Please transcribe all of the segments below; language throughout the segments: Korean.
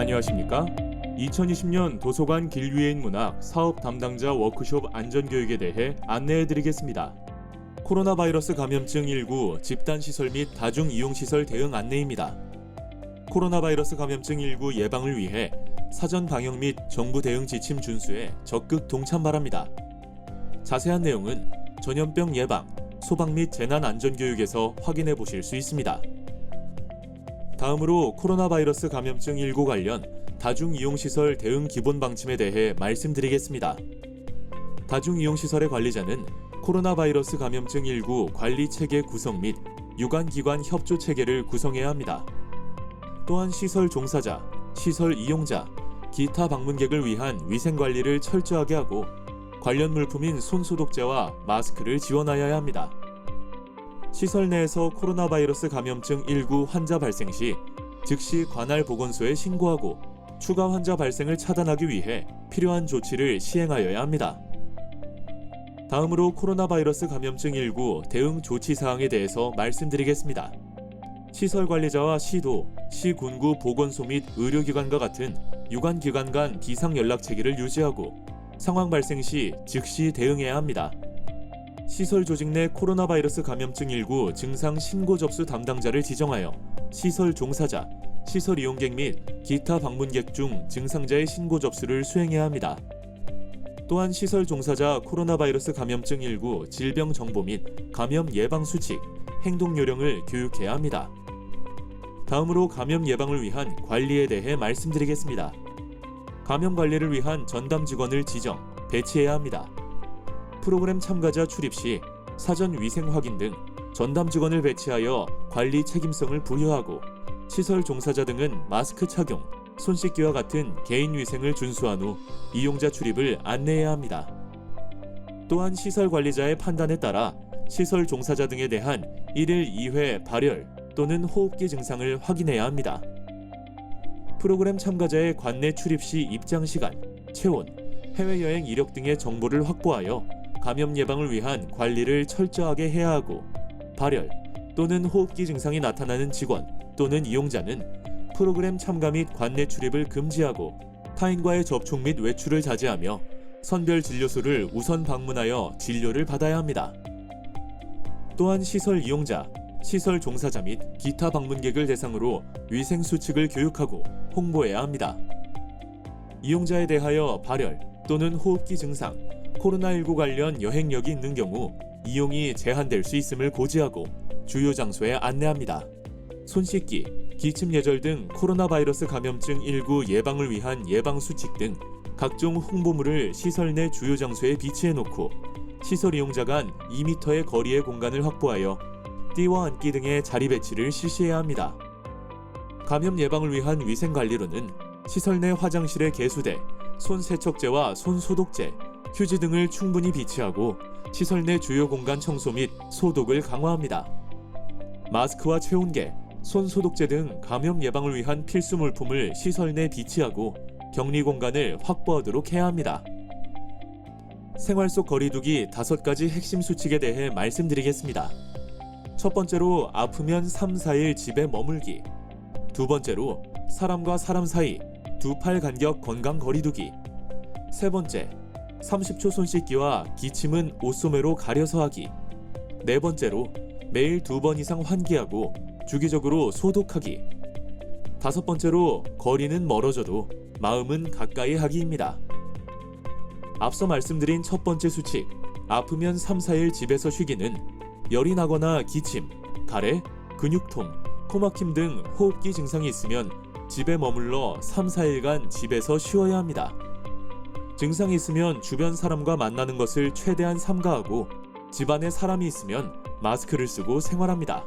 안녕하십니까? 2020년 도서관 길위의 인문학 사업 담당자 워크숍 안전교육에 대해 안내해드리겠습니다. 코로나 바이러스 감염증 19 집단시설 및 다중이용시설 대응 안내입니다. 코로나 바이러스 감염증 19 예방을 위해 사전 방역 및 정부 대응 지침 준수에 적극 동참 바랍니다. 자세한 내용은 전염병 예방, 소방 및 재난안전교육에서 확인해 보실 수 있습니다. 다음으로 코로나 바이러스 감염증 19 관련 다중이용시설 대응 기본 방침에 대해 말씀드리겠습니다. 다중이용시설의 관리자는 코로나 바이러스 감염증 19 관리 체계 구성 및 유관기관 협조 체계를 구성해야 합니다. 또한 시설 종사자, 시설 이용자, 기타 방문객을 위한 위생관리를 철저하게 하고 관련 물품인 손소독제와 마스크를 지원하여야 합니다. 시설 내에서 코로나 바이러스 감염증 19 환자 발생 시 즉시 관할 보건소에 신고하고 추가 환자 발생을 차단하기 위해 필요한 조치를 시행하여야 합니다. 다음으로 코로나 바이러스 감염증 19 대응 조치 사항에 대해서 말씀드리겠습니다. 시설 관리자와 시도, 시군구 보건소 및 의료기관과 같은 유관기관 간 비상 연락 체계를 유지하고 상황 발생 시 즉시 대응해야 합니다. 시설 조직 내 코로나 바이러스 감염증 19 증상 신고 접수 담당자를 지정하여 시설 종사자, 시설 이용객 및 기타 방문객 중 증상자의 신고 접수를 수행해야 합니다. 또한 시설 종사자 코로나 바이러스 감염증 19 질병 정보 및 감염 예방 수칙, 행동 요령을 교육해야 합니다. 다음으로 감염 예방을 위한 관리에 대해 말씀드리겠습니다. 감염 관리를 위한 전담 직원을 지정, 배치해야 합니다. 프로그램 참가자 출입 시 사전 위생 확인 등 전담 직원을 배치하여 관리 책임성을 부여하고 시설 종사자 등은 마스크 착용, 손 씻기와 같은 개인 위생을 준수한 후 이용자 출입을 안내해야 합니다. 또한 시설 관리자의 판단에 따라 시설 종사자 등에 대한 1일 2회 발열 또는 호흡기 증상을 확인해야 합니다. 프로그램 참가자의 관내 출입 시 입장 시간, 체온, 해외여행 이력 등의 정보를 확보하여 감염 예방을 위한 관리를 철저하게 해야 하고 발열 또는 호흡기 증상이 나타나는 직원 또는 이용자는 프로그램 참가 및 관내 출입을 금지하고 타인과의 접촉 및 외출을 자제하며 선별 진료소를 우선 방문하여 진료를 받아야 합니다. 또한 시설 이용자, 시설 종사자 및 기타 방문객을 대상으로 위생 수칙을 교육하고 홍보해야 합니다. 이용자에 대하여 발열 또는 호흡기 증상, 코로나19 관련 여행력이 있는 경우 이용이 제한될 수 있음을 고지하고 주요 장소에 안내합니다. 손 씻기, 기침 예절 등 코로나 바이러스 감염증 19 예방을 위한 예방 수칙 등 각종 홍보물을 시설 내 주요 장소에 비치해 놓고 시설 이용자 간 2m의 거리의 공간을 확보하여 띠와 앉기 등의 자리 배치를 실시해야 합니다. 감염 예방을 위한 위생 관리로는 시설 내 화장실의 개수대, 손 세척제와 손 소독제, 휴지 등을 충분히 비치하고 시설 내 주요 공간 청소 및 소독을 강화합니다. 마스크와 체온계, 손 소독제 등 감염 예방을 위한 필수 물품을 시설 내 비치하고 격리 공간을 확보하도록 해야 합니다. 생활 속 거리두기 5가지 핵심 수칙에 대해 말씀드리겠습니다. 첫 번째로 아프면 3-4일 집에 머물기. 두 번째로 사람과 사람 사이 2팔 간격 건강 거리두기. 세 번째, 30초 손 씻기와 기침은 옷소매로 가려서 하기. 네 번째로 매일 2번 이상 환기하고 주기적으로 소독하기. 다섯 번째로 거리는 멀어져도 마음은 가까이 하기입니다. 앞서 말씀드린 첫 번째 수칙, 아프면 3-4일 집에서 쉬기는 열이 나거나 기침, 가래, 근육통, 코막힘 등 호흡기 증상이 있으면 집에 머물러 3-4일간 집에서 쉬어야 합니다. 증상이 있으면 주변 사람과 만나는 것을 최대한 삼가하고 집안에 사람이 있으면 마스크를 쓰고 생활합니다.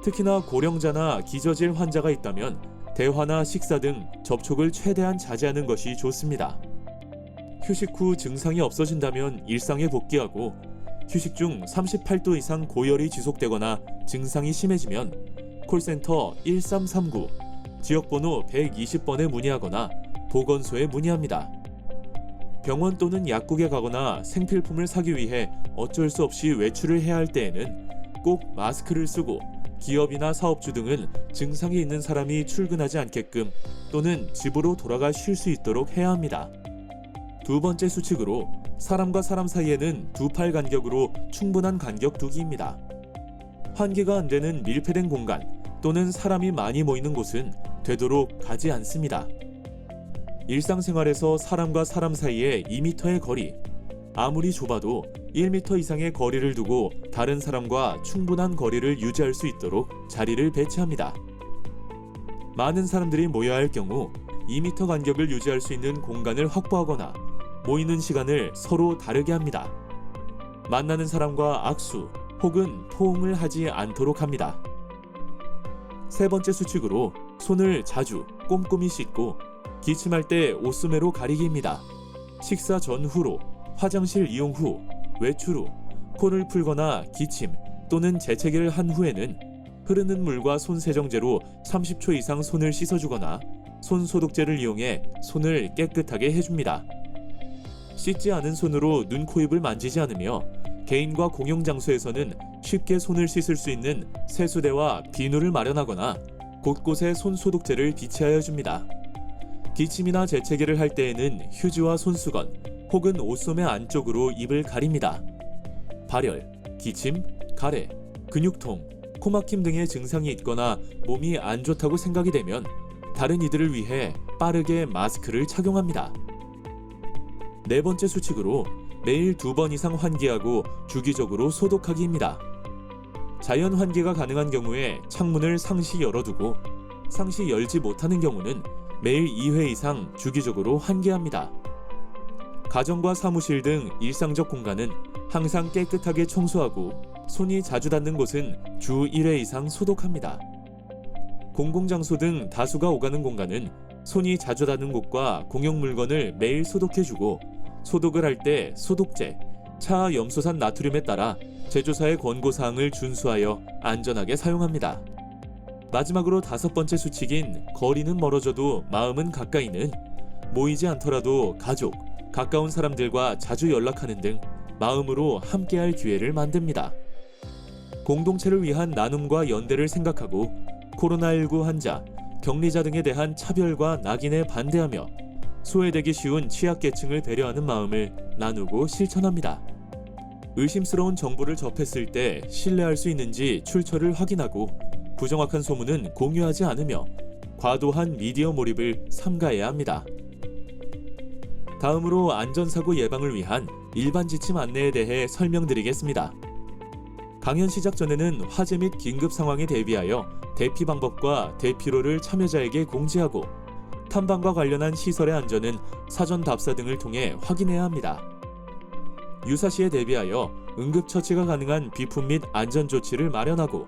특히나 고령자나 기저질 환자가 있다면 대화나 식사 등 접촉을 최대한 자제하는 것이 좋습니다. 휴식 후 증상이 없어진다면 일상에 복귀하고 휴식 중 38도 이상 고열이 지속되거나 증상이 심해지면 콜센터 1339, 지역번호 120번에 문의하거나 보건소에 문의합니다. 병원 또는 약국에 가거나 생필품을 사기 위해 어쩔 수 없이 외출을 해야 할 때에는 꼭 마스크를 쓰고 기업이나 사업주 등은 증상이 있는 사람이 출근하지 않게끔 또는 집으로 돌아가 쉴 수 있도록 해야 합니다. 두 번째 수칙으로 사람과 사람 사이에는 두 팔 간격으로 충분한 간격 두기입니다. 환기가 안 되는 밀폐된 공간 또는 사람이 많이 모이는 곳은 되도록 가지 않습니다. 일상생활에서 사람과 사람 사이에 2m의 거리, 아무리 좁아도 1m 이상의 거리를 두고 다른 사람과 충분한 거리를 유지할 수 있도록 자리를 배치합니다. 많은 사람들이 모여야 할 경우 2m 간격을 유지할 수 있는 공간을 확보하거나 모이는 시간을 서로 다르게 합니다. 만나는 사람과 악수 혹은 포옹을 하지 않도록 합니다. 세 번째 수칙으로 손을 자주 꼼꼼히 씻고 기침할 때 옷소매로 가리기입니다. 식사 전후로, 화장실 이용 후, 외출 후, 코를 풀거나 기침 또는 재채기를 한 후에는 흐르는 물과 손 세정제로 30초 이상 손을 씻어주거나 손 소독제를 이용해 손을 깨끗하게 해줍니다. 씻지 않은 손으로 눈, 코, 입을 만지지 않으며 개인과 공용 장소에서는 쉽게 손을 씻을 수 있는 세수대와 비누를 마련하거나 곳곳에 손 소독제를 비치하여 줍니다. 기침이나 재채기를 할 때에는 휴지와 손수건 혹은 옷소매 안쪽으로 입을 가립니다. 발열, 기침, 가래, 근육통, 코막힘 등의 증상이 있거나 몸이 안 좋다고 생각이 되면 다른 이들을 위해 빠르게 마스크를 착용합니다. 네 번째 수칙으로 매일 2번 이상 환기하고 주기적으로 소독하기입니다. 자연 환기가 가능한 경우에 창문을 상시 열어두고 상시 열지 못하는 경우는 매일 2회 이상 주기적으로 환기합니다. 가정과 사무실 등 일상적 공간은 항상 깨끗하게 청소하고 손이 자주 닿는 곳은 주 1회 이상 소독합니다. 공공장소 등 다수가 오가는 공간은 손이 자주 닿는 곳과 공용 물건을 매일 소독해주고 소독을 할 때 소독제, 차 염소산 나트륨에 따라 제조사의 권고사항을 준수하여 안전하게 사용합니다. 마지막으로 5번째 수칙인 거리는 멀어져도 마음은 가까이는 모이지 않더라도 가족, 가까운 사람들과 자주 연락하는 등 마음으로 함께할 기회를 만듭니다. 공동체를 위한 나눔과 연대를 생각하고 코로나19 환자, 격리자 등에 대한 차별과 낙인에 반대하며 소외되기 쉬운 취약계층을 배려하는 마음을 나누고 실천합니다. 의심스러운 정보를 접했을 때 신뢰할 수 있는지 출처를 확인하고 부정확한 소문은 공유하지 않으며 과도한 미디어 몰입을 삼가해야 합니다. 다음으로 안전사고 예방을 위한 일반 지침 안내에 대해 설명드리겠습니다. 강연 시작 전에는 화재 및 긴급 상황에 대비하여 대피 방법과 대피로를 참여자에게 공지하고 탐방과 관련한 시설의 안전은 사전 답사 등을 통해 확인해야 합니다. 유사시에 대비하여 응급처치가 가능한 비품 및 안전조치를 마련하고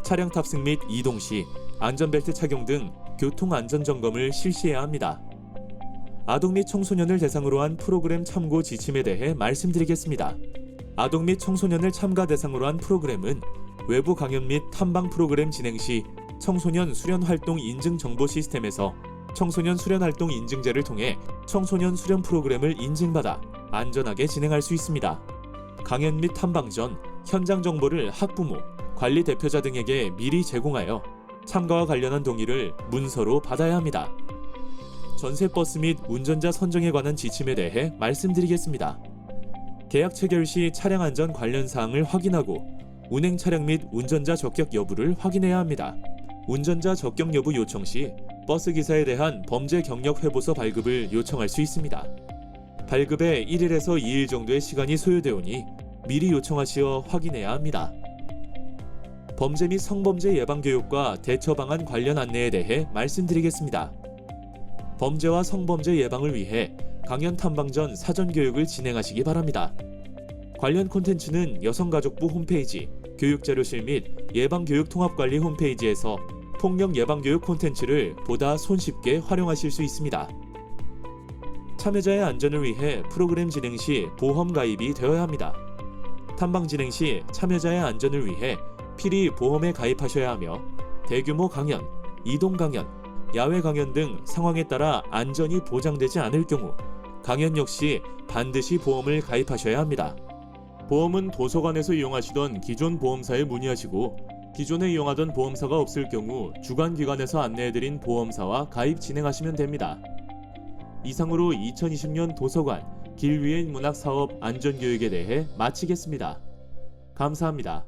차량 탑승 및 이동 시 안전벨트 착용 등 교통안전점검을 실시해야 합니다. 아동 및 청소년을 대상으로 한 프로그램 참고 지침에 대해 말씀드리겠습니다. 아동 및 청소년을 참가 대상으로 한 프로그램은 외부 강연 및 탐방 프로그램 진행 시 청소년 수련활동 인증 정보 시스템에서 청소년 수련활동 인증제를 통해 청소년 수련 프로그램을 인증받아 안전하게 진행할 수 있습니다. 강연 및 탐방 전 현장 정보를 학부모, 관리 대표자 등에게 미리 제공하여 참가와 관련한 동의를 문서로 받아야 합니다. 전세버스 및 운전자 선정에 관한 지침에 대해 말씀드리겠습니다. 계약 체결 시 차량 안전 관련 사항을 확인하고 운행 차량 및 운전자 적격 여부를 확인해야 합니다. 운전자 적격 여부 요청 시 버스 기사에 대한 범죄 경력 회보서 발급을 요청할 수 있습니다. 발급에 1일에서 2일 정도의 시간이 소요되오니 미리 요청하시어 확인해야 합니다. 범죄 및 성범죄 예방 교육과 대처 방안 관련 안내에 대해 말씀드리겠습니다. 범죄와 성범죄 예방을 위해 강연 탐방 전 사전 교육을 진행하시기 바랍니다. 관련 콘텐츠는 여성가족부 홈페이지, 교육자료실 및 예방교육통합관리 홈페이지에서 폭력 예방교육 콘텐츠를 보다 손쉽게 활용하실 수 있습니다. 참여자의 안전을 위해 프로그램 진행 시 보험 가입이 되어야 합니다. 탐방 진행 시 참여자의 안전을 위해 필히 보험에 가입하셔야 하며 대규모 강연, 이동 강연, 야외 강연 등 상황에 따라 안전이 보장되지 않을 경우 강연 역시 반드시 보험을 가입하셔야 합니다. 보험은 도서관에서 이용하시던 기존 보험사에 문의하시고 기존에 이용하던 보험사가 없을 경우 주관기관에서 안내해드린 보험사와 가입 진행하시면 됩니다. 이상으로 2020년 도서관 길 위의 문학 사업 안전교육에 대해 마치겠습니다. 감사합니다.